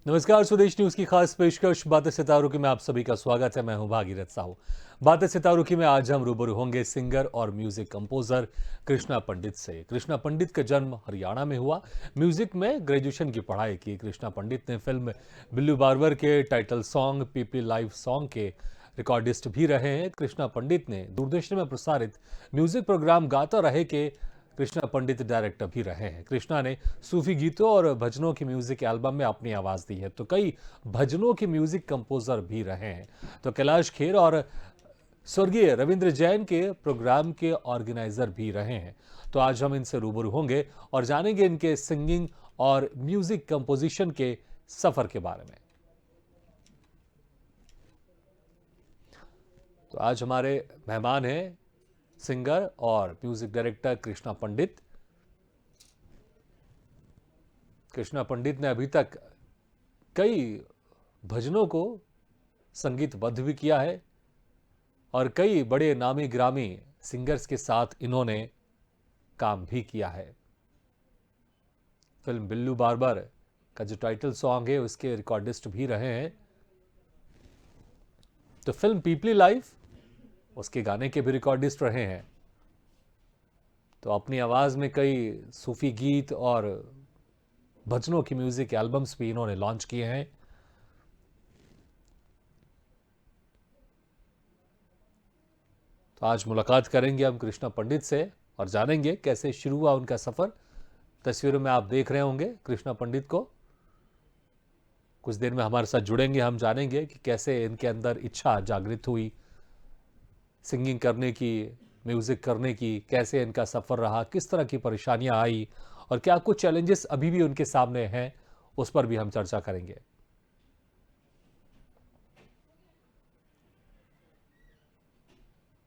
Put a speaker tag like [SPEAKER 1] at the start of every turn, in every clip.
[SPEAKER 1] नमस्कार, स्वदेश न्यूज की खास पेशकश बातें सितारों की में आप सभी का स्वागत है। मैं हूं भागीरथ साहू। बातें सितारों की में आज हम रूबरू होंगे सिंगर और म्यूजिक कंपोजर कृष्णा पंडित से। कृष्णा पंडित का जन्म हरियाणा में हुआ। म्यूजिक में ग्रेजुएशन की पढ़ाई की कृष्णा पंडित ने। फिल्म बिल्लू बारबर के टाइटल सॉन्ग पीपली लाइव सॉन्ग के रिकॉर्डिस्ट भी रहे हैं। कृष्णा पंडित ने दूरदर्शन में प्रसारित म्यूजिक प्रोग्राम गाता रहे के कृष्णा पंडित डायरेक्टर भी रहे हैं। कृष्णा ने सूफी गीतों और भजनों की म्यूजिक एल्बम में अपनी आवाज दी है, तो कई भजनों के म्यूजिक कंपोजर भी रहे हैं। तो कैलाश खेर और स्वर्गीय रविंद्र जैन के प्रोग्राम के ऑर्गेनाइजर भी रहे हैं। तो आज हम इनसे रूबरू होंगे और जानेंगे इनके सिंगिंग और म्यूजिक कंपोजिशन के सफर के बारे में। तो आज हमारे मेहमान हैं सिंगर और म्यूजिक डायरेक्टर कृष्णा पंडित। कृष्णा पंडित ने अभी तक कई भजनों को संगीतबद्ध भी किया है और कई बड़े नामी ग्रामी सिंगर्स के साथ इन्होंने काम भी किया है। फिल्म बिल्लू बारबर का जो टाइटल सॉन्ग है उसके रिकॉर्डिस्ट भी रहे हैं। तो फिल्म पीपली लाइफ उसके गाने के भी रिकॉर्डिस्ट रहे हैं। तो अपनी आवाज में कई सूफी गीत और भजनों की म्यूजिक एल्बम्स भी इन्होंने लॉन्च किए हैं। तो आज मुलाकात करेंगे हम कृष्णा पंडित से और जानेंगे कैसे शुरू हुआ उनका सफर। तस्वीरों में आप देख रहे होंगे कृष्णा पंडित को। कुछ देर में हमारे साथ जुड़ेंगे, हम जानेंगे कि कैसे इनके अंदर इच्छा जागृत हुई सिंगिंग करने की, म्यूजिक करने की, कैसे इनका सफर रहा, किस तरह की परेशानियां आई और क्या कुछ चैलेंजेस अभी भी उनके सामने हैं, उस पर भी हम चर्चा करेंगे।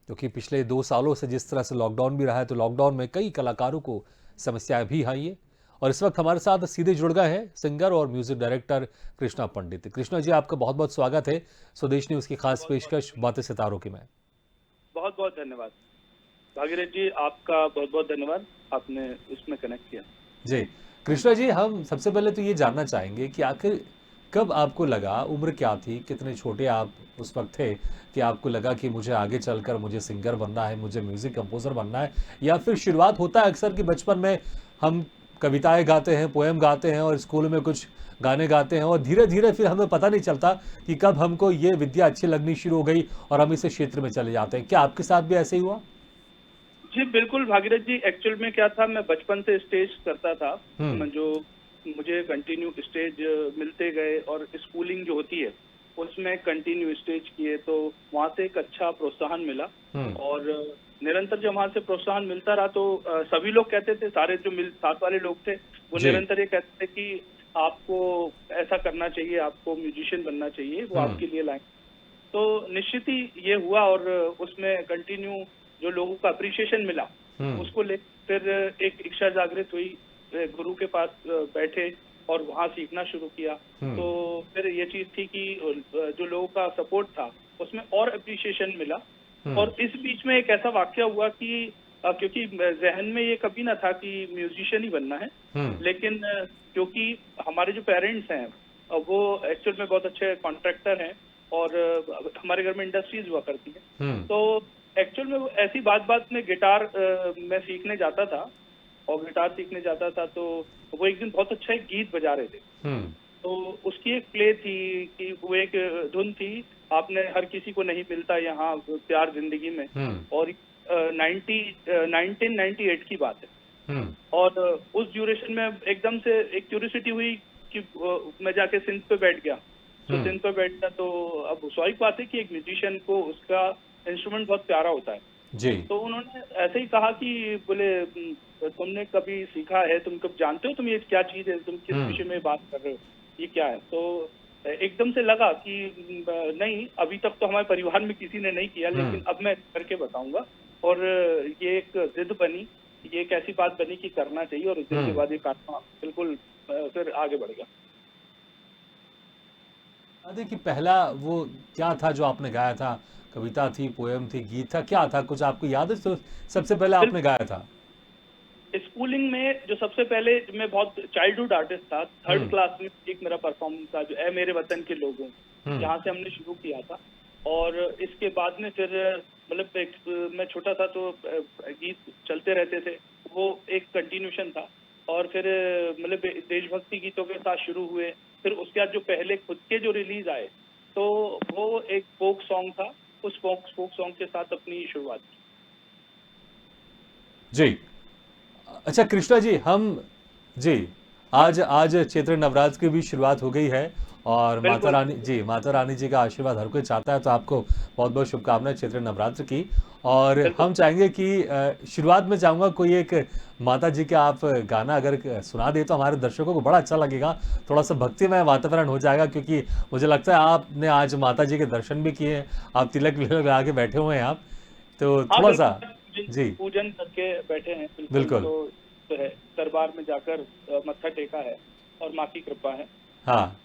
[SPEAKER 1] क्योंकि पिछले 2 सालों से जिस तरह से लॉकडाउन भी रहा है, तो लॉकडाउन में कई कलाकारों को समस्याएं भी आई है। और इस वक्त हमारे साथ सीधे जुड़ गए हैं सिंगर और म्यूजिक डायरेक्टर कृष्णा पंडित। कृष्णा जी, आपका बहुत बहुत स्वागत है स्वदेश न्यूज की खास
[SPEAKER 2] बहुत बहुत
[SPEAKER 1] पेशकश बातें सितारों की में।
[SPEAKER 2] बहुत बहुत धन्यवाद भागीरथ जी, आपका बहुत बहुत धन्यवाद। आपने इसमें कनेक्ट किया।
[SPEAKER 1] जी कृष्णा जी, हम सबसे पहले तो ये जानना चाहेंगे कि आखिर कब आपको लगा, उम्र क्या थी, कितने छोटे आप उस वक्त थे कि आपको लगा कि मुझे आगे चलकर मुझे सिंगर बनना है, मुझे म्यूजिक कंपोजर बनना है। या फिर शुरुआत होता है अक्सर कि बचपन में हम कविताएं गाते हैं, पोएम गाते हैं और स्कूल में कुछ गाने गाते हैं और धीरे धीरे फिर हमें पता नहीं चलता कि कब हमको ये विद्या अच्छी लगनी शुरू हो गई और हम इस क्षेत्र में चले जाते हैं। क्या आपके साथ भी ऐसे ही हुआ?
[SPEAKER 2] जी बिल्कुल भागीरथ जी, एक्चुअल में क्या था, मैं बचपन से स्टेज करता था।
[SPEAKER 1] हम्म।
[SPEAKER 2] जो मुझे कंटिन्यू स्टेज मिलते गए और स्कूलिंग जो होती है उसमें कंटिन्यू स्टेज किए, तो वहाँ से एक अच्छा प्रोत्साहन मिला।
[SPEAKER 1] हम्म।
[SPEAKER 2] और निरंतर जब वहाँ से प्रोत्साहन मिलता रहा तो सभी लोग कहते थे, सारे जो साथ वाले लोग थे वो
[SPEAKER 1] जी।
[SPEAKER 2] निरंतर ये कहते थे कि आपको ऐसा करना चाहिए, आपको म्यूजिशियन बनना चाहिए, वो
[SPEAKER 1] हम्म।
[SPEAKER 2] आपके लिए लाइन। तो निश्चित ही ये हुआ और उसमें कंटिन्यू जो लोगों का अप्रिशिएशन मिला
[SPEAKER 1] हम्म।
[SPEAKER 2] उसको ले फिर एक इच्छा जागृत हुई। गुरु के पास बैठे और वहाँ सीखना शुरू किया।
[SPEAKER 1] हम्म।
[SPEAKER 2] तो फिर ये चीज थी कि जो लोगों का सपोर्ट था उसमें और अप्रिशिएशन मिला।
[SPEAKER 1] हम्म।
[SPEAKER 2] और इस बीच में एक ऐसा वाक्य हुआ कि क्योंकि जहन में ये कभी ना था कि म्यूजिशियन ही बनना है,
[SPEAKER 1] हम्म।
[SPEAKER 2] लेकिन क्योंकि हमारे जो पेरेंट्स हैं वो एक्चुअल में बहुत अच्छे कॉन्ट्रैक्टर हैं और हमारे घर में इंडस्ट्रीज हुआ करती है।
[SPEAKER 1] हम्म।
[SPEAKER 2] तो एक्चुअल में वो ऐसी बात बात में गिटार मैं सीखने जाता था और गिटार सीखने जाता था तो वो एक दिन बहुत अच्छा एक गीत बजा रहे थे।
[SPEAKER 1] हम्म।
[SPEAKER 2] तो उसकी एक प्ले थी कि वो एक धुन थी, आपने हर किसी को नहीं मिलता यहाँ प्यार जिंदगी में।
[SPEAKER 1] हम्म।
[SPEAKER 2] और 1998 की बात है।
[SPEAKER 1] हम्म।
[SPEAKER 2] और उस ड्यूरेशन में एकदम से एक क्यूरियोसिटी हुई कि मैं जाके सिंथ पे बैठ गया। तो
[SPEAKER 1] हम्म।
[SPEAKER 2] सिंथ पे बैठना, तो अब स्वाभाविक बात है कि एक म्यूजिशियन को उसका इंस्ट्रूमेंट बहुत प्यारा होता है।
[SPEAKER 1] जी।
[SPEAKER 2] तो उन्होंने ऐसे ही कहा कि बोले तुमने कभी सीखा है, तुम कब जानते हो तुम ये क्या चीज है, तुम किस
[SPEAKER 1] हम्म।
[SPEAKER 2] विषय में बात कर रहे हो, ये क्या है। तो एकदम से लगा कि नहीं, अभी तक तो हमारे परिवार में किसी ने नहीं किया,
[SPEAKER 1] हम्म।
[SPEAKER 2] लेकिन अब मैं करके बताऊंगा। और ये एक जिद बनी, ये एक ऐसी बात बनी कि करना चाहिए और उस दिन के
[SPEAKER 1] हम्म।
[SPEAKER 2] बाद ये करना बिल्कुल फिर आगे बढ़ गया।
[SPEAKER 1] कि पहला वो क्या था जो आपने गाया था? कविता थी, पोयम थी, गीत था, क्या था? कुछ आपको याद है तो सबसे पहले आपने गाया था?
[SPEAKER 2] स्कूलिंग में जो सबसे पहले मैं बहुत चाइल्डहुड आर्टिस्ट था, थर्ड क्लास में एक मेरा परफॉर्मेंस था जो ए मेरे वतन के लोगों, जहाँ से हमने शुरू किया था। और इसके बाद में फिर मतलब मैं छोटा था तो गीत चलते रहते थे, वो एक कंटिन्यूशन था। और फिर मतलब देशभक्ति गीतों के साथ शुरू हुए। फिर उसके बाद जो पहले खुद के जो रिलीज आए तो वो एक फोक सॉन्ग था, उस फोक सॉन्ग के साथ अपनी शुरुआत की।
[SPEAKER 1] जी। अच्छा कृष्णा जी, हम जी आज आज चैत्र नवरात्र की भी शुरुआत हो गई है और
[SPEAKER 2] बिल्कुल।
[SPEAKER 1] माता रानी जी का आशीर्वाद हर कोई चाहता है, तो आपको बहुत बहुत शुभकामनाएं चैत्र नवरात्र की। और
[SPEAKER 2] बिल्कुल
[SPEAKER 1] हम चाहेंगे कि शुरुआत में चाहूंगा कोई एक माता जी का आप गाना अगर सुना दे तो हमारे दर्शकों को बड़ा अच्छा लगेगा, थोड़ा सा भक्तिमय वातावरण हो जाएगा, क्योंकि मुझे लगता है आपने आज माता जी के दर्शन भी किए हैं, आप तिलक विलक लगा के बैठे हुए हैं आप, तो
[SPEAKER 2] हाँ
[SPEAKER 1] थोड़ा सा।
[SPEAKER 2] बिल्कुल, पूजन
[SPEAKER 1] जी
[SPEAKER 2] पूजन करके बैठे हैं बिल्कुल।
[SPEAKER 1] बिल्कुल।
[SPEAKER 2] तो है, दरबार में जाकर मत्था टेका है और माँ की कृपा है।
[SPEAKER 1] हाँ।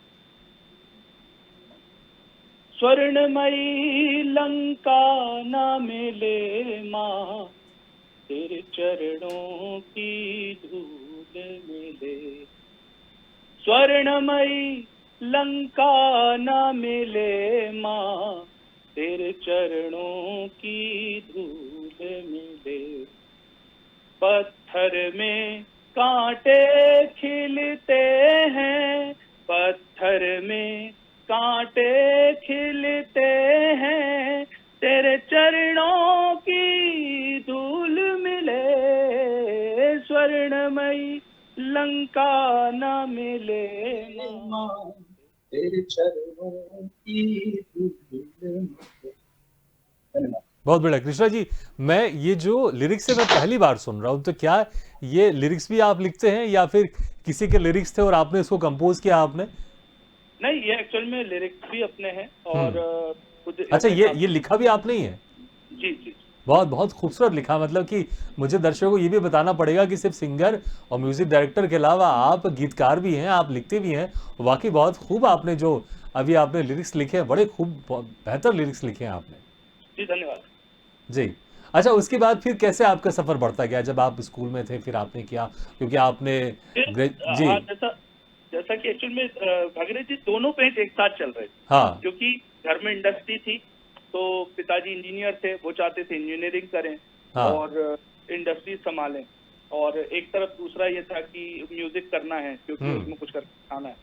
[SPEAKER 2] स्वर्णमयी लंका न मिले माँ, तेरे चरणों की धूल मिले। स्वर्णमयी लंका न मिले माँ, तेरे चरणों की धूल मिले। पत्थर में कांटे खिलते हैं, पत्थर में कांटे खिलते हैं, तेरे चरणों की धूल मिले। स्वर्णमयी लंका न मिले माँ, तेरे चरणों की धूल मिले। धन्यवाद।
[SPEAKER 1] बहुत बढ़िया कृष्णा जी, मैं ये जो लिरिक्स है मैं पहली बार सुन रहा हूँ, तो क्या ये लिरिक्स भी आप लिखते हैं या फिर किसी के लिरिक्स थे और आपने इसको कंपोज किया आपने?
[SPEAKER 2] नहीं, ये एक्चुअल में लिरिक्स भी अपने हैं और
[SPEAKER 1] हम्म।
[SPEAKER 2] खुद
[SPEAKER 1] अच्छा,
[SPEAKER 2] इसमें
[SPEAKER 1] ये
[SPEAKER 2] काफी।
[SPEAKER 1] लिखा भी आपने ही है?
[SPEAKER 2] जी जी।
[SPEAKER 1] बहुत बहुत खूबसूरत लिखा, मतलब कि मुझे दर्शकों को ये भी बताना पड़ेगा कि सिर्फ सिंगर और म्यूजिक डायरेक्टर के अलावा आप गीतकार भी हैं, आप लिखते भी हैं। वाकई बहुत खूब आपने जो अभी आपने लिरिक्स लिखे हैं, बड़े खूब बेहतर लिरिक्स लिखे हैं आपने।
[SPEAKER 2] जी धन्यवाद।
[SPEAKER 1] जी। अच्छा, उसके बाद फिर कैसे आपका सफर बढ़ता गया? जब आप स्कूल में थे फिर आपने किया, क्योंकि आपने
[SPEAKER 2] फिर
[SPEAKER 1] जी।
[SPEAKER 2] हाँ, जैसा जैसा कि एक्चुअल में भगीरथ जी दोनों पेज एक साथ चल रहे थे,
[SPEAKER 1] हाँ।
[SPEAKER 2] क्योंकि घर में इंडस्ट्री थी। तो पिताजी इंजीनियर थे, वो चाहते थे इंजीनियरिंग करें
[SPEAKER 1] हाँ।
[SPEAKER 2] और इंडस्ट्री संभालें। और एक तरफ दूसरा ये था कि म्यूजिक करना है, क्योंकि उसमें कुछ कर खाना है।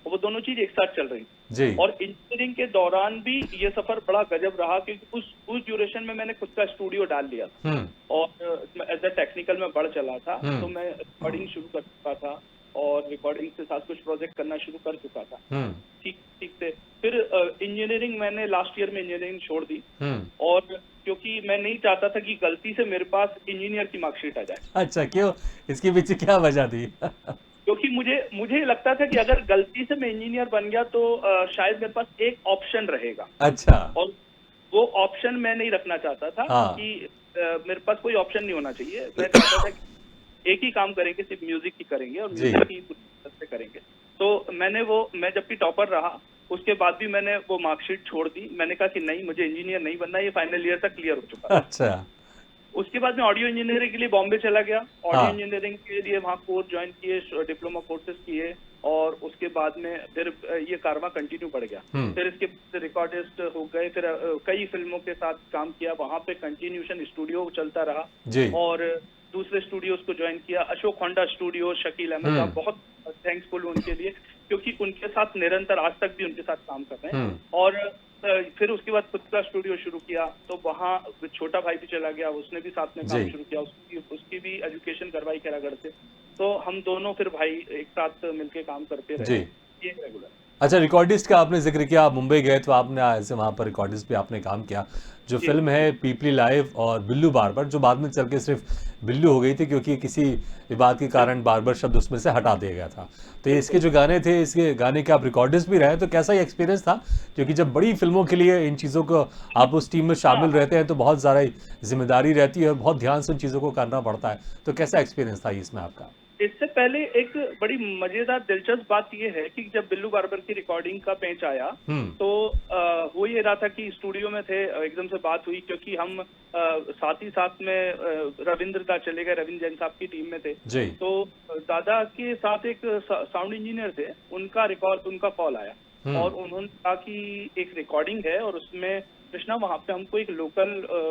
[SPEAKER 2] और वो दोनों चीज एक साथ चल रही थी।
[SPEAKER 1] जी।
[SPEAKER 2] और इंजीनियरिंग के दौरान भी ये सफर बड़ा गजब रहा, क्योंकि उस ड्यूरेशन में मैंने खुद का स्टूडियो डाल लिया था और एज अ टेक्निकल में बढ़ चला था। तो मैं रिकॉर्डिंग शुरू कर चुका था और रिकॉर्डिंग के साथ कुछ प्रोजेक्ट करना शुरू कर चुका था। ठीक ठीक से फिर इंजीनियरिंग मैंने लास्ट ईयर में इंजीनियरिंग छोड़ दी। और क्योंकि मैं नहीं चाहता था कि गलती से मेरे पास इंजीनियर की मार्कशीट आ जाए।
[SPEAKER 1] अच्छा, क्यों? इसके पीछे क्या वजह थी?
[SPEAKER 2] क्योंकि मुझे लगता था कि अगर गलती से मैं इंजीनियर बन गया तो शायद मेरे पास एक ऑप्शन रहेगा।
[SPEAKER 1] अच्छा।
[SPEAKER 2] और वो ऑप्शन मैं नहीं रखना चाहता था।
[SPEAKER 1] हाँ।
[SPEAKER 2] कि मेरे पास कोई ऑप्शन नहीं होना चाहिए। मैं चाहता था कि एक ही काम करेंगे, सिर्फ म्यूजिक ही करेंगे और
[SPEAKER 1] जी।
[SPEAKER 2] म्यूजिक ही पूरी तरह से करेंगे। तो मैं जब भी टॉपर रहा उसके बाद भी मैंने वो मार्कशीट छोड़ दी। मैंने कहा कि नहीं, मुझे इंजीनियर नहीं बनना, ये फाइनल ईयर तक क्लियर हो चुका था।
[SPEAKER 1] अच्छा।
[SPEAKER 2] उसके बाद मैं ऑडियो इंजीनियरिंग के लिए बॉम्बे चला गया। ऑडियो
[SPEAKER 1] हाँ।
[SPEAKER 2] इंजीनियरिंग के लिए वहाँ कोर्स ज्वाइन किए, डिप्लोमा कोर्सेज किए। और उसके बाद में फिर ये कारवां कंटिन्यू बढ़ गया। फिर इसके बाद रिकॉर्डिस्ट हो गए, फिर कई फिल्मों के साथ काम किया, वहाँ पे कंटिन्यूशन स्टूडियो चलता रहा।
[SPEAKER 1] जी।
[SPEAKER 2] और दूसरे स्टूडियोज को ज्वाइन किया, अशोक होंडा स्टूडियो, शकील अहमद साहब, बहुत थैंकफुल उनके लिए, क्योंकि उनके साथ निरंतर आज तक भी उनके साथ काम कर रहे हैं। और फिर उसके बाद खुद का स्टूडियो शुरू किया, तो वहाँ छोटा भाई भी चला गया, उसने भी साथ में काम
[SPEAKER 1] जी।
[SPEAKER 2] शुरू किया, उसकी भी एजुकेशन करवाई खैरागढ़ से। तो हम दोनों फिर भाई एक साथ मिलके काम करते रहे।
[SPEAKER 1] जी।
[SPEAKER 2] ये रेगुलर।
[SPEAKER 1] अच्छा, रिकॉर्डिस्ट का आपने जिक्र किया, आप मुंबई गए तो आपने ऐसे वहाँ पर रिकॉर्डिस्ट भी आपने काम किया। जो
[SPEAKER 2] जी।
[SPEAKER 1] फिल्म है पीपली लाइव और बिल्लू बार्बर, जो बाद में चल के सिर्फ बिल्लू हो गई थी क्योंकि किसी विवाद के कारण बार्बर शब्द उसमें से हटा दिया गया था। तो इसके जो गाने थे, इसके गाने के आप रिकॉर्डिस्ट भी रहे, तो कैसा ये एक्सपीरियंस था? क्योंकि जब बड़ी फिल्मों के लिए इन चीज़ों को आप उस टीम में शामिल रहते हैं तो बहुत ज़्यादा जिम्मेदारी रहती है और बहुत ध्यान से उन चीज़ों को करना पड़ता है। तो कैसा एक्सपीरियंस था इसमें आपका?
[SPEAKER 2] इससे पहले एक बड़ी मजेदार दिलचस्प बात यह है कि जब बिल्लू बार्बर की रिकॉर्डिंग का पेंच आया तो हो ये रहा था कि स्टूडियो में थे, एकदम से बात हुई क्योंकि हम साथ ही साथ में रविंद्र दा चले गए, रविंद्र जैन साहब की टीम में थे।
[SPEAKER 1] जी।
[SPEAKER 2] तो दादा के साथ एक साउंड इंजीनियर थे, उनका कॉल आया और उन्होंने कहा कि एक रिकॉर्डिंग है और उसमें कृष्णा वहाँ पे हमको एक लोकल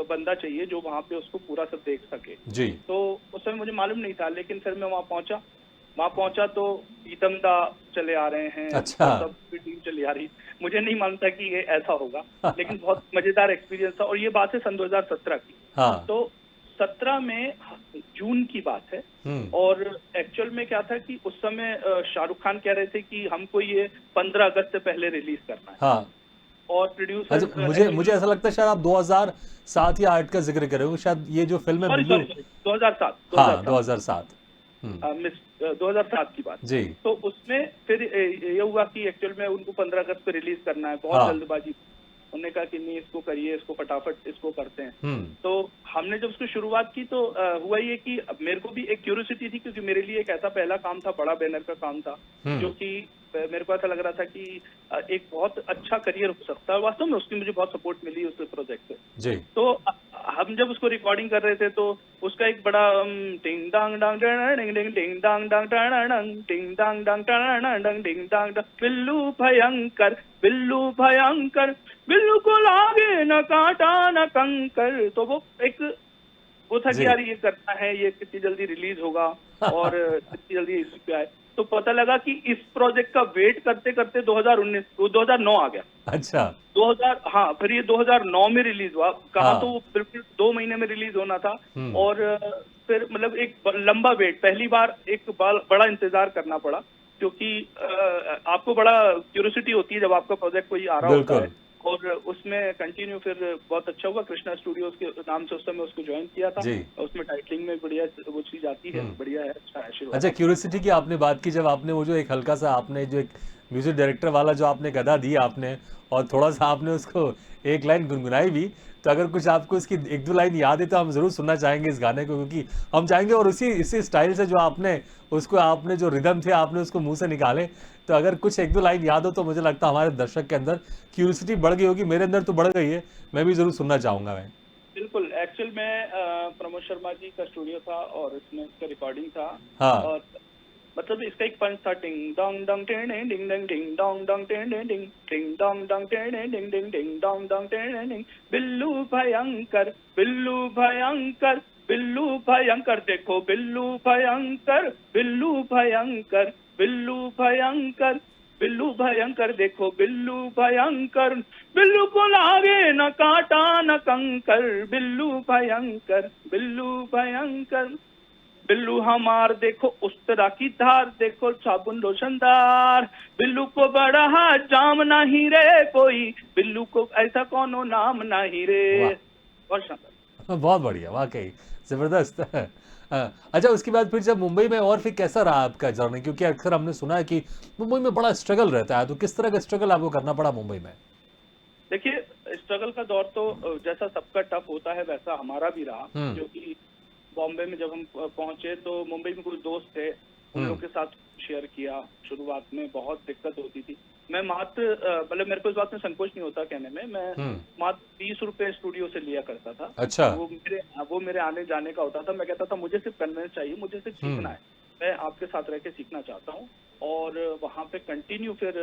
[SPEAKER 2] बंदा चाहिए जो वहाँ पे उसको पूरा सब देख सके।
[SPEAKER 1] जी।
[SPEAKER 2] तो उस समय मुझे मालूम नहीं था, लेकिन फिर मैं वहाँ पहुंचा तो प्रीतम दा चले आ रहे हैं।
[SPEAKER 1] अच्छा।
[SPEAKER 2] और सब की टीम चली आ रही। मुझे नहीं मालूम था कि ये ऐसा होगा लेकिन बहुत मजेदार एक्सपीरियंस था। और ये बात है सन 2017 की।
[SPEAKER 1] हाँ।
[SPEAKER 2] तो 17 में जून की बात है और एक्चुअल में क्या था कि उस समय शाहरुख खान कह रहे थे कि हमको ये 15 अगस्त से पहले रिलीज करना है।
[SPEAKER 1] हाँ।
[SPEAKER 2] और प्रोड्यूसर
[SPEAKER 1] अच्छा, मुझे ऐसा लगता है शायद आप 2007 या 8 का जिक्र कर रहे हो, शायद ये जो फिल्म है बिल्लू।
[SPEAKER 2] 2007
[SPEAKER 1] हाँ, 2007।
[SPEAKER 2] मिस 2007 की बात।
[SPEAKER 1] जी।
[SPEAKER 2] तो उसमें फिर ये हुआ कि एक्चुअल में उनको 15 अगस्त को रिलीज करना है, बहुत
[SPEAKER 1] हाँ।
[SPEAKER 2] जल्दबाजी। उन्होंने कहा कि नहीं इसको करिए, इसको फटाफट इसको करते हैं। तो हमने जब उसकी शुरुआत की तो हुआ ये कि मेरे को भी एक क्यूरियोसिटी थी क्योंकि मेरे लिए एक ऐसा पहला काम था, बड़ा बैनर का काम था जो कि मेरे को ऐसा लग रहा था कि एक बहुत अच्छा करियर हो सकता है। वास्तव में उसकी मुझे बहुत सपोर्ट मिली उस प्रोजेक्ट से।
[SPEAKER 1] जी।
[SPEAKER 2] तो हम जब उसको रिकॉर्डिंग कर रहे थे तो उसका एक बड़ा टिंग डांग डांग डिंग डिंग टिंग डांग डांग टिंग डांग डांग डांग टिंग डांग डांग बिल्लू भयंकर, बिल्लू भयंकर, बिल्लू को लागे न कांटा न कंकर। तो वो था कि यार ये करना है, ये कितनी जल्दी रिलीज होगा और कितनी जल्दी इस पे आए। तो पता लगा कि इस प्रोजेक्ट का वेट करते करते 2009 आ गया।
[SPEAKER 1] अच्छा।
[SPEAKER 2] 2000 हाँ, फिर ये 2009 में रिलीज हुआ। कहा
[SPEAKER 1] हाँ।
[SPEAKER 2] तो वो बिल्कुल 2 महीने में रिलीज होना था। और फिर मतलब एक लंबा वेट, पहली बार एक बड़ा इंतजार करना पड़ा क्योंकि आपको बड़ा क्यूरियोसिटी होती है जब आपका प्रोजेक्ट कोई आ रहा होता है। और उसमें कंटिन्यू फिर बहुत अच्छा हुआ। कृष्णा स्टूडियोज के नाम से उस समय उसको ज्वाइन किया था। उसमें टाइटलिंग में बढ़िया वो चीज आती है, बढ़िया है, अच्छा आशीर्वाद।
[SPEAKER 1] अच्छा, क्यूरियोसिटी की आपने बात की, जब आपने वो जो एक हल्का सा आपने जो एक म्यूजिक डायरेक्टर वाला जो आपने गदा दिया आपने और थोड़ा सा आपने उसको एक लाइन गुनगुनाई भी, तो अगर कुछ आपको इसकी एक दो लाइन याद है तो हम जरूर सुनना चाहेंगे इस गाने को, क्योंकि हम चाहेंगे और इसी स्टाइल से जो आपने जो रिदम थे आपने उसको मुंह से निकाले। तो अगर कुछ एक दो लाइन याद हो तो मुझे लगता है हमारे दर्शक के अंदर क्यूरियोसिटी बढ़ गई होगी, मेरे अंदर तो बढ़ गई है, मैं भी जरूर सुनना चाहूंगा। मैं
[SPEAKER 2] बिल्कुल, एक्चुअल में प्रमोद शर्मा जी का स्टूडियो था और इसमें इसका रिकॉर्डिंग था।
[SPEAKER 1] हाँ।
[SPEAKER 2] और मतलब इसका एक पंच था, टिंग डोंग डोंग टिंग डिंग डिंग डिंग डोंग डोंग टिंग डिंग टिंग डोंग डोंग टिंग डिंग डिंग डिंग डोंग डोंग टिंग डिंग बिल्लू भयंकर, बिल्लू भयंकर, बिल्लू भयंकर, देखो बिल्लू भयंकर, बिल्लू भयंकर, बिल्लू भयंकर, बिल्लू भयंकर, देखो बिल्लू भयंकर, बिल्लू को लागे न कांटा न कंकर, बिल्लू भयंकर, बिल्लू भयंकर, बिल्लू हमार, देखो उस तरह की धार, देखो साबुन रोशनदार, बिल्लू को बड़ा है जाम नहीं रे कोई, बिल्लू को ऐसा कोनो नाम नहीं रे। बहुत शानदार।
[SPEAKER 1] बहुत बढ़िया, वाकई जबरदस्त। अच्छा, उसके बाद फिर जब मुंबई में, और फिर कैसा रहा आपका जर्नी, क्योंकि अक्सर हमने सुना है कि मुंबई में बड़ा स्ट्रगल रहता है, तो किस तरह का स्ट्रगल आपको करना पड़ा मुंबई में?
[SPEAKER 2] देखिए, स्ट्रगल का दौर तो जैसा सबका टफ होता है वैसा हमारा भी रहा। जो कि बॉम्बे में जब हम पहुंचे तो मुंबई में कुछ दोस्त थे, उन लोगों के साथ शेयर किया। शुरुआत में बहुत दिक्कत होती थी। मैं मात्र मतलब मेरे को इस बात में संकोच नहीं होता कहने में, मैं मात्र 20 रुपए स्टूडियो से लिया करता था।
[SPEAKER 1] अच्छा।
[SPEAKER 2] वो मेरे आने जाने का होता था। मैं कहता था मुझे सिर्फ कन्वेंस चाहिए, मुझे सिर्फ सीखना है, मैं आपके साथ रह के सीखना चाहता हूँ। और वहाँ पे कंटिन्यू फिर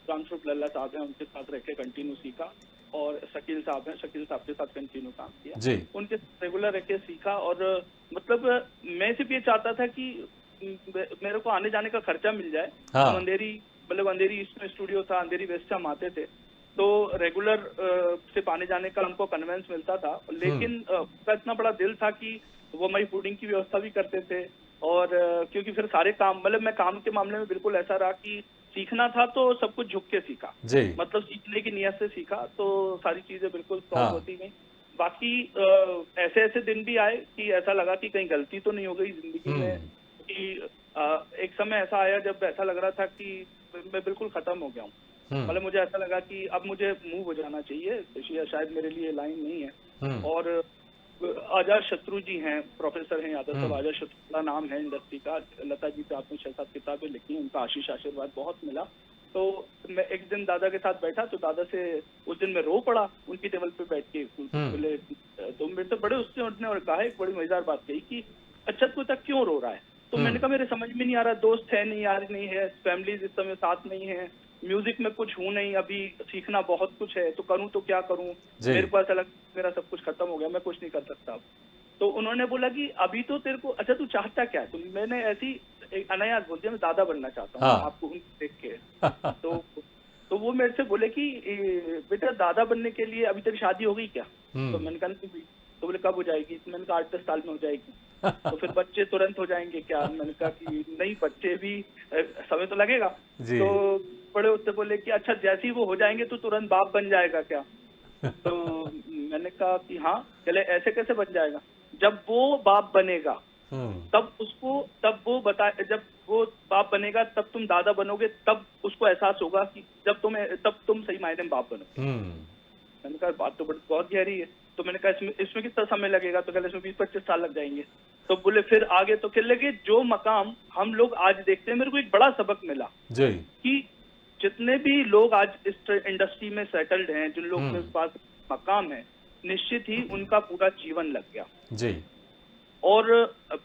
[SPEAKER 2] प्रांशुल लल्ला साहब हैं, उनके साथ रह के कंटिन्यू सीखा। और शकील साहब हैं, शकील साहब के साथ कंटिन्यू काम किया, उनके रेगुलर रह के सीखा। और मतलब मैं सिर्फ ये चाहता था कि मेरे को आने जाने का खर्चा मिल जाए।
[SPEAKER 1] हाँ।
[SPEAKER 2] अंधेरी ईस्ट में स्टूडियो था, अंधेरी वेस्ट से हम आते थे, तो रेगुलर सिर्फ आने जाने का हमको कन्वेंस मिलता था। लेकिन उसका इतना बड़ा दिल था कि वो हमारी फूडिंग की व्यवस्था भी करते थे। और क्योंकि फिर सारे काम, मतलब मैं काम के मामले में बिल्कुल ऐसा रहा कि सीखना था तो सब कुछ झुक के सीखा, मतलब सीखने की नियत से सीखा, तो सारी चीजें बिल्कुल सॉल्व होती गई। बाकी ऐसे ऐसे दिन भी आए कि ऐसा लगा कि कहीं गलती तो नहीं हो गई जिंदगी में। कि एक समय ऐसा आया जब ऐसा लग रहा था कि मैं बिल्कुल खत्म हो गया हूँ। मतलब मुझे ऐसा लगा कि अब मुझे मूव हो जाना चाहिए, शायद मेरे लिए लाइन नहीं है। और आजाद शत्रु जी हैं, प्रोफेसर हैं यादव साहब आजाद शत्रु, बड़ा नाम है इंडस्ट्री का। लता जी पे आपने 6-7 किताबें लिखी हैं, उनका आशीष आशीर्वाद बहुत मिला। तो मैं एक दिन दादा के साथ बैठा तो दादा से उस दिन मैं रो पड़ा उनकी टेबल पे बैठ के। बोले तो मेरे से बड़े उसने उठने और कहा, एक बड़ी मजेदार बात कही कि अच्छा तू तक क्यों रो रहा है? तो मैंने कहा मेरे समझ में नहीं आ रहा, दोस्त है नहीं, यार नहीं है, फैमिली इस समय साथ नहीं है, म्यूजिक में कुछ हूँ नहीं, अभी सीखना बहुत कुछ है, तो करूँ तो क्या करूँ? मेरे को ऐसा लग मेरा सब कुछ खत्म हो गया, मैं कुछ नहीं कर सकता अब। तो उन्होंने बोला कि अभी तो तेरे को, अच्छा तू चाहता क्या है? तो मैंने ऐसी एक अनायास बोल दिया, मैं दादा बनना चाहता हूँ।
[SPEAKER 1] हाँ।
[SPEAKER 2] आपको उनको देख के तो वो मेरे से बोले कि बेटा दादा बनने के लिए अभी तेरी शादी हो गई क्या? तो मैंने कहा नहीं हुई। तो बोले कब हो जाएगी? तो मैंने कहा 8-10 साल में हो जाएगी। तो फिर बच्चे तुरंत हो जाएंगे क्या? मैंने कहा कि नहीं, बच्चे भी समय तो लगेगा।
[SPEAKER 1] जी।
[SPEAKER 2] तो बड़े उससे बोले कि अच्छा जैसे ही वो हो जाएंगे तो तुरंत बाप बन जाएगा क्या? तो मैंने कहा कि हाँ। चले ऐसे कैसे बन जाएगा? जब वो बाप बनेगा तब वो जब वो बाप बनेगा तब तुम दादा बनोगे, तब उसको एहसास होगा कि तब तुम सही मायने में बाप बनोगे। मैंने कहा बात तो बहुत गहरी है। तो मैंने कहा इसमें कितना समय लगेगा? तो कहले इसमें 20-25 साल लग जाएंगे। तो बोले फिर आगे? तो कहने लगे जो मकाम हम लोग आज देखते हैं, मेरे को एक बड़ा सबक मिला
[SPEAKER 1] जी।
[SPEAKER 2] कि जितने भी लोग आज इस इंडस्ट्री में सेटल्ड हैं, जिन लोग के पास मकाम है, निश्चित ही उनका पूरा जीवन लग गया।
[SPEAKER 1] जी।
[SPEAKER 2] और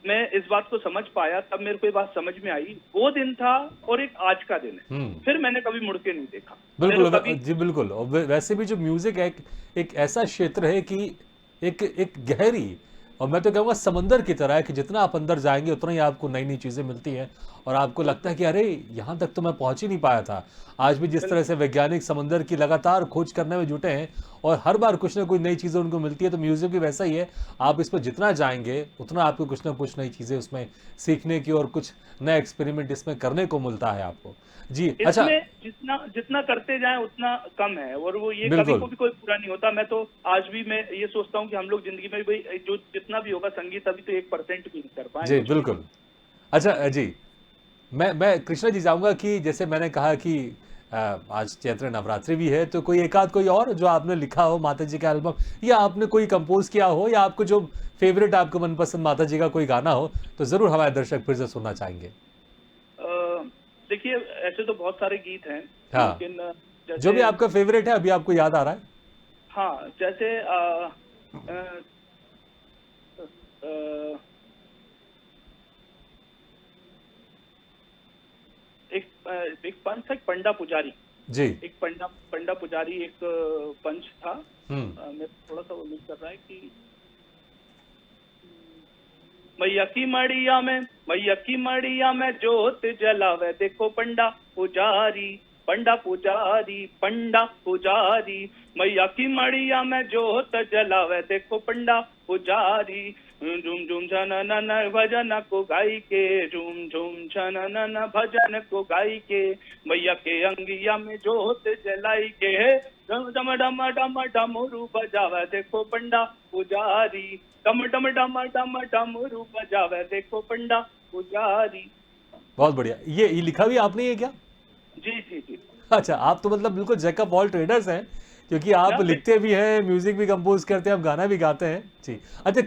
[SPEAKER 2] मैं इस बात को समझ पाया, तब मेरे को ये बात समझ में आई, वो दिन था और एक आज का दिन है। फिर मैंने कभी मुड़ के नहीं देखा।
[SPEAKER 1] बिल्कुल
[SPEAKER 2] कभी
[SPEAKER 1] जी, बिल्कुल। और वैसे भी जो म्यूजिक है एक ऐसा क्षेत्र है कि एक गहरी, और मैं तो कहूँगा समंदर की तरह है कि जितना आप अंदर जाएंगे उतना ही आपको नई नई चीज़ें मिलती हैं और आपको लगता है कि अरे यहाँ तक तो मैं पहुँच ही नहीं पाया था। आज भी जिस तरह से वैज्ञानिक समंदर की लगातार खोज करने में जुटे हैं और हर बार कुछ ना कुछ नई चीज़ें उनको मिलती है, तो म्यूजिक भी वैसा ही है। आप इस पर जितना जाएंगे उतना आपको कुछ ना कुछ नई चीज़ें उसमें सीखने की और कुछ नया एक्सपेरिमेंट इसमें करने को मिलता है आपको। जी। अच्छा।
[SPEAKER 2] इसमें जितना जितना करते जाएं उतना कम है, और वो ये कभी
[SPEAKER 1] बिल्कुल।
[SPEAKER 2] को भी कोई पूरा नहीं होता। मैं तो आज भी मैं ये सोचता हूँ कि हम लोग जिंदगी में भाई जो जितना भी होगा संगीत, अभी तो 1% भी नहीं कर
[SPEAKER 1] जी
[SPEAKER 2] पाए।
[SPEAKER 1] बिल्कुल। अच्छा जी, मैं कृष्णा जी चाहूंगा कि जैसे मैंने कहा कि आज चैत्र नवरात्रि भी है, तो कोई और जो आपने लिखा हो माता जी का एल्बम, या आपने कोई कंपोज किया हो, या आपको जो फेवरेट आपको मनपसंद माता जी का कोई गाना हो, तो जरूर हमारे दर्शक फिर से सुनना चाहेंगे।
[SPEAKER 2] देखिए ऐसे तो बहुत सारे गीत हैं,
[SPEAKER 1] हाँ,
[SPEAKER 2] लेकिन
[SPEAKER 1] जो भी
[SPEAKER 2] जैसे
[SPEAKER 1] आपका फेवरेट है अभी आपको याद आ रहा है।
[SPEAKER 2] हाँ, जैसे अ, एक पंच था, एक पंडा पुजारी।
[SPEAKER 1] जी।
[SPEAKER 2] एक पंडा पुजारी एक पंच था।
[SPEAKER 1] हम्म।
[SPEAKER 2] मैं थोड़ा सा वो मिस कर रहा है कि मैया की मड़िया में जोत जलावे देखो पंडा पुजारी, पंडा पुजारी, पंडा पुजारी। मैया की मड़िया में जोत जलावे देखो पंडा पुजारी। झूम झूम झनन भजन को गाई के, झूम झूम झनन भजन को गाई के। मैया के अंगिया में जोत जलाई के, डम डम डम डम डमरू बजावे देखो पंडा पुजारी, डम डम डम डम डमरू बजावे देखो पंडा पुजारी।
[SPEAKER 1] बहुत बढ़िया। ये लिखा भी आपने है क्या?
[SPEAKER 2] जी जी जी।
[SPEAKER 1] अच्छा, आप तो मतलब बिल्कुल जैक ऑफ ऑल ट्रेडर्स हैं, क्योंकि
[SPEAKER 2] ना
[SPEAKER 1] आप लिखते भी हैं, म्यूजिक भी कंपोज करते हैं, आप गाना भी गाते हैं। जी। अच्छा।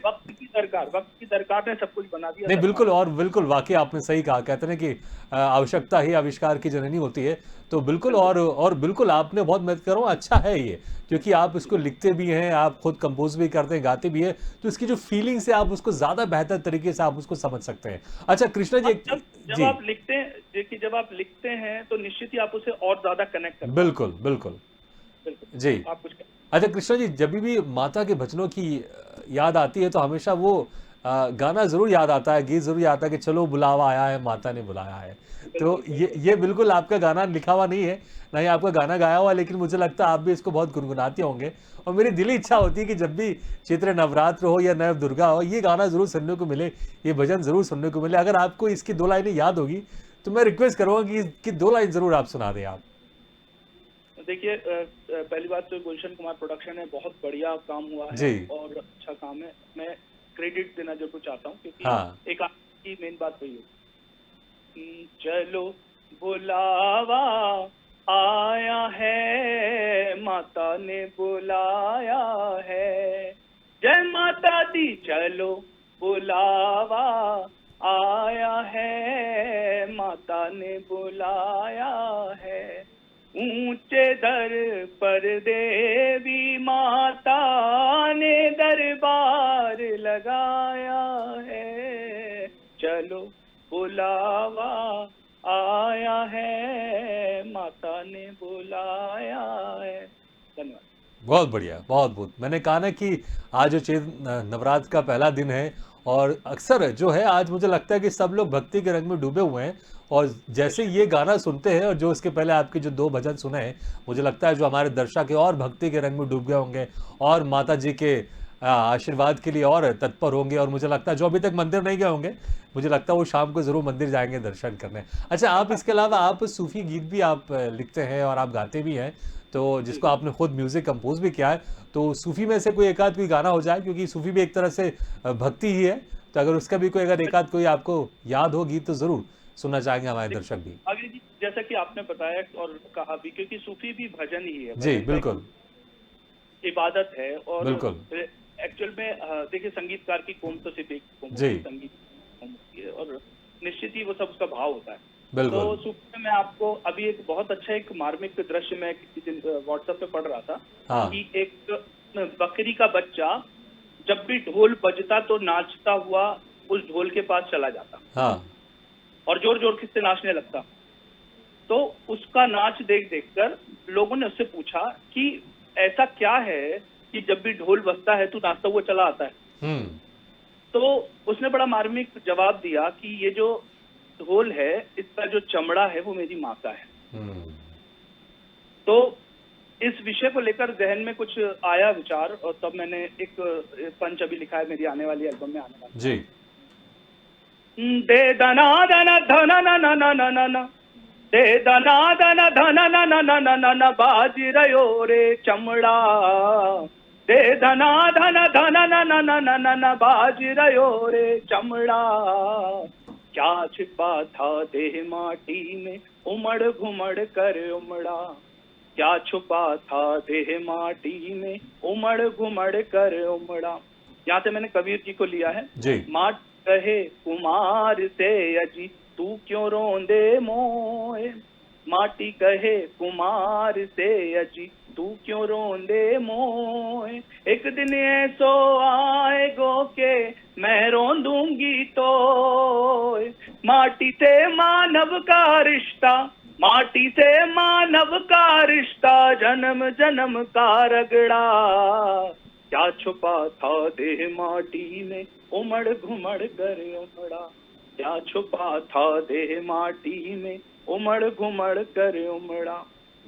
[SPEAKER 2] वक्त की दरकार ने सब कुछ बना दिया
[SPEAKER 1] नहीं बिल्कुल,
[SPEAKER 2] सरकार।
[SPEAKER 1] और बिल्कुल वाकई आपने सही कहा, कहते हैं कि आवश्यकता ही आविष्कार की जननी होती है। तो बिल्कुल,
[SPEAKER 2] बिल्कुल
[SPEAKER 1] और बिल्कुल आपने बहुत मदद करो, अच्छा है ये, क्योंकि आप इसको लिखते भी हैं, आप खुद कंपोज भी करते हैं, गाते भी हैं, तो इसकी जो फीलिंग्स है आप उसको ज्यादा बेहतर तरीके से आप उसको समझ सकते हैं। अच्छा कृष्णा जी,
[SPEAKER 2] अब जब
[SPEAKER 1] जी
[SPEAKER 2] आप लिखते हैं, देखिए जब आप लिखते हैं तो निश्चित ही आप उसे और ज्यादा कनेक्ट कर पाते
[SPEAKER 1] बिल्कुल बिल्कुल।
[SPEAKER 2] हैं। बिल्कुल
[SPEAKER 1] जी।
[SPEAKER 2] आप कुछ
[SPEAKER 1] अच्छा कृष्णा जी, जब भी माता के भजनों की याद आती है तो हमेशा वो गाना जरूर याद आता है, गीत जरूर याद आता है कि चलो बुलावा आया है, माता ने बुलाया है। तो
[SPEAKER 2] बिल्कुल बिल्कुल
[SPEAKER 1] ये बिल्कुल आपका गाना लिखा हुआ नहीं है, ना ही आपका गाना गाया हुआ, लेकिन मुझे लगता है आप भी इसको बहुत गुनगुनाते होंगे। और मेरी दिली इच्छा होती है कि जब भी चित्र नवरात्र हो या नव दुर्गा हो, ये गाना जरूर सुनने को मिले, ये भजन जरूर सुनने को मिले। अगर आपको इसकी 2 लाइनें याद होगी तो मैं रिक्वेस्ट करूंगा कि इसकी 2 लाइन जरूर आप सुना दें आप।
[SPEAKER 2] देखिए पहली बात तो गुलशन कुमार प्रोडक्शन है, बहुत बढ़िया काम हुआ है
[SPEAKER 1] जी।
[SPEAKER 2] और अच्छा काम है। मैं क्रेडिट देना जरूर चाहता हूँ, क्योंकि
[SPEAKER 1] हाँ।
[SPEAKER 2] एक आपकी मेन बात वही है कि चलो बुलावा आया है, माता ने बुलाया है, जय माता दी चलो बुलावा आया है, माता ने बुलाया है। ऊंचे दर पर देवी माता ने दरबार लगाया है, चलो बुलावा आया है, माता ने बुलाया है। धन्यवाद।
[SPEAKER 1] बहुत बढ़िया, बहुत बहुत। मैंने कहा ना कि आज जो चैत नवरात्र का पहला दिन है और अक्सर जो है आज मुझे लगता है कि सब लोग भक्ति के रंग में डूबे हुए हैं और जैसे ये गाना सुनते हैं और जो इसके पहले आपके जो 2 भजन सुने हैं, मुझे लगता है जो हमारे दर्शक है और भक्ति के रंग में डूब गए होंगे और माता जी के आशीर्वाद के लिए और तत्पर होंगे। और मुझे लगता है जो अभी तक मंदिर नहीं गए होंगे, मुझे लगता है वो शाम को जरूर मंदिर जाएंगे दर्शन करने। अच्छा, आप इसके अलावा आप सूफी गीत भी आप लिखते हैं और आप गाते भी हैं, तो जिसको आपने खुद म्यूजिक कंपोज भी किया है, तो सूफी में से कोई एक आध कोई गाना हो जाए, क्योंकि सूफी भी एक तरह से भक्ति ही है, तो अगर उसका भी कोई अगर एक आध कोई आपको याद हो गीत तो जरूर सुनना चाहेंगे हमारे दर्शक भी।
[SPEAKER 2] अभी जी जैसा कि आपने बताया और कहा भी, क्योंकि सूफी भी भजन ही है,
[SPEAKER 1] जी
[SPEAKER 2] भजन
[SPEAKER 1] बिल्कुल
[SPEAKER 2] इबादत है। और
[SPEAKER 1] बिल्कुल
[SPEAKER 2] एक्चुअल में देखिए संगीतकार की कौम तो सिर्फ एक कौम
[SPEAKER 1] जी।
[SPEAKER 2] होती है, संगीत कौम होती है, और निश्चित ही वो सब उसका भाव होता है। तो
[SPEAKER 1] बिल्कुल।
[SPEAKER 2] सूफी में मैं आपको अभी एक बहुत अच्छा एक मार्मिक दृश्य मैं किसी दिन व्हाट्सएप पे पढ़ रहा था
[SPEAKER 1] हाँ
[SPEAKER 2] कि एक बकरी का बच्चा जब भी ढोल बजता तो नाचता हुआ उस ढोल के पास चला जाता
[SPEAKER 1] हाँ
[SPEAKER 2] और जोर जोर से नाचने लगता। तो उसका नाच देख देख कर लोगों ने उससे पूछा कि ऐसा क्या है कि जब भी ढोल बजता है तू नाचता हुआ चला आता है।
[SPEAKER 1] हम्म
[SPEAKER 2] तो उसने बड़ा मार्मिक जवाब दिया कि ये जो ढोल है इसका जो चमड़ा है वो मेरी माँ का है।
[SPEAKER 1] हम्म
[SPEAKER 2] तो इस विषय को लेकर जहन में कुछ आया विचार, और तब मैंने एक पंच अभी लिखा है मेरी आने वाली एल्बम में आने वाली।
[SPEAKER 1] जी
[SPEAKER 2] दे दना दना धना ना ना ना ना ना ना, दे दना दना धना ना ना ना ना ना ना, बाज रयो रे चमड़ा। दे धना धना धना ना ना ना ना ना ना, बाज रयो रे चमड़ा। क्या छिपा था देह माटी में उमड़ घुमड़ कर उमड़ा। क्या छुपा था देह माटी में उमड़ घुमड़ कर उमड़ा। यहाँ से मैंने कबीर जी को लिया है।
[SPEAKER 1] जी
[SPEAKER 2] माट कहे कुमार से अजी तू क्यों रोंदे मोए। माटी कहे कुमार से अजी तू क्यों रोंदे मोए। एक दिन ऐसो आएगो के मैं रोंदूंगी तो। माटी से मानव का रिश्ता, माटी से मानव का रिश्ता, जन्म जन्म का रगड़ा। क्या छुपा था देह माटी में उमड़ घुमड़ कर उमड़ा। क्या छुपा था देह माटी में उमड़ घुमड़ कर उमड़ा।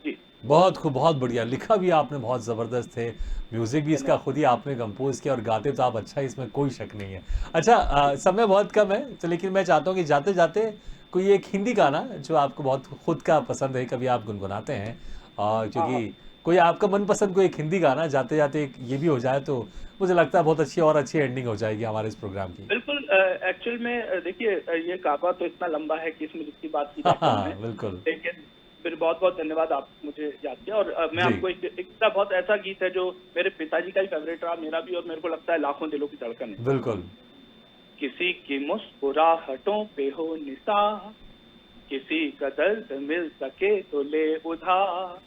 [SPEAKER 2] जी
[SPEAKER 1] बहुत खूब, बहुत बढ़िया लिखा भी आपने, बहुत ज़बरदस्त है। म्यूज़िक भी इसका खुद ही आपने कंपोज किया और गाते तो आप अच्छा, इसमें कोई शक नहीं है। अच्छा, समय बहुत कम है तो लेकिन मैं चाहता हूँ कि जाते जाते कोई एक हिंदी गाना जो आपको बहुत खुद का पसंद है, कभी आप गुनगुनाते हैं, और क्योंकि कोई आपका मनपसंद कोई एक हिंदी गाना जाते जाते एक ये भी हो जाए तो मुझे लगता है बहुत अच्छी और अच्छी एंडिंग हो जाएगी हमारे इस प्रोग्राम की।
[SPEAKER 2] बिल्कुल। एक्चुअल में देखिए ये काबा तो इतना लंबा है कि इसमें जितनी बात की
[SPEAKER 1] हाँ
[SPEAKER 2] जाए
[SPEAKER 1] हाँ
[SPEAKER 2] कम है।
[SPEAKER 1] बिल्कुल
[SPEAKER 2] लेकिन फिर बहुत बहुत धन्यवाद, आप मुझे याद किया। और मैं
[SPEAKER 1] जी।
[SPEAKER 2] आपको एक बहुत ऐसा गीत है जो मेरे पिताजी का ही फेवरेट रहा, मेरा भी, और मेरे को लगता है लाखों दिलों की धड़कन है।
[SPEAKER 1] बिल्कुल
[SPEAKER 2] किसी की मुस्कुराहटों पे हो निसार, किसी का दर्द मिल सके तो ले उधार।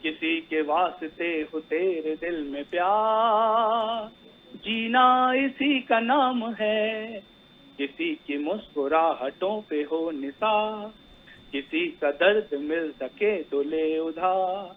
[SPEAKER 2] किसी के वास्ते हो तेरे दिल में प्यार, जीना इसी का नाम है। किसी की मुस्कुराहटों पे हो निसार, किसी का दर्द मिल सके तो ले उधार।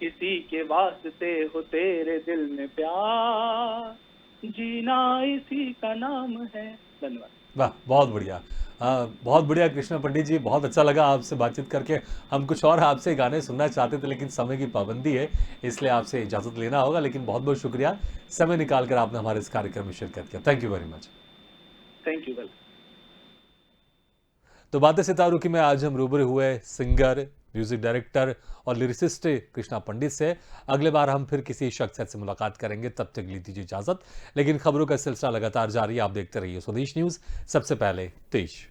[SPEAKER 2] किसी के वास्ते हो तेरे दिल में प्यार, जीना इसी का नाम है। धन्यवाद।
[SPEAKER 1] वाह, बहुत बढ़िया। बहुत बढ़िया कृष्णा पंडित जी, बहुत अच्छा लगा आपसे बातचीत करके। हम कुछ और आपसे गाने सुनना चाहते थे लेकिन समय की पाबंदी है, इसलिए आपसे इजाज़त लेना होगा, लेकिन बहुत बहुत शुक्रिया समय निकाल कर आपने हमारे इस कार्यक्रम में शिरकत किया। Thank you very much.
[SPEAKER 2] Thank you. Welcome.
[SPEAKER 1] तो बातें सितारों की में आज हम रूबरू हुए सिंगर, म्यूजिक डायरेक्टर और लिरिसिस्ट कृष्णा पंडित से। अगले बार हम फिर किसी शख्सियत से मुलाकात करेंगे, तब तक ली दीजिए इजाजत। लेकिन खबरों का सिलसिला लगातार जारी है, आप देखते रहिए स्वदेश न्यूज, सबसे पहले देश।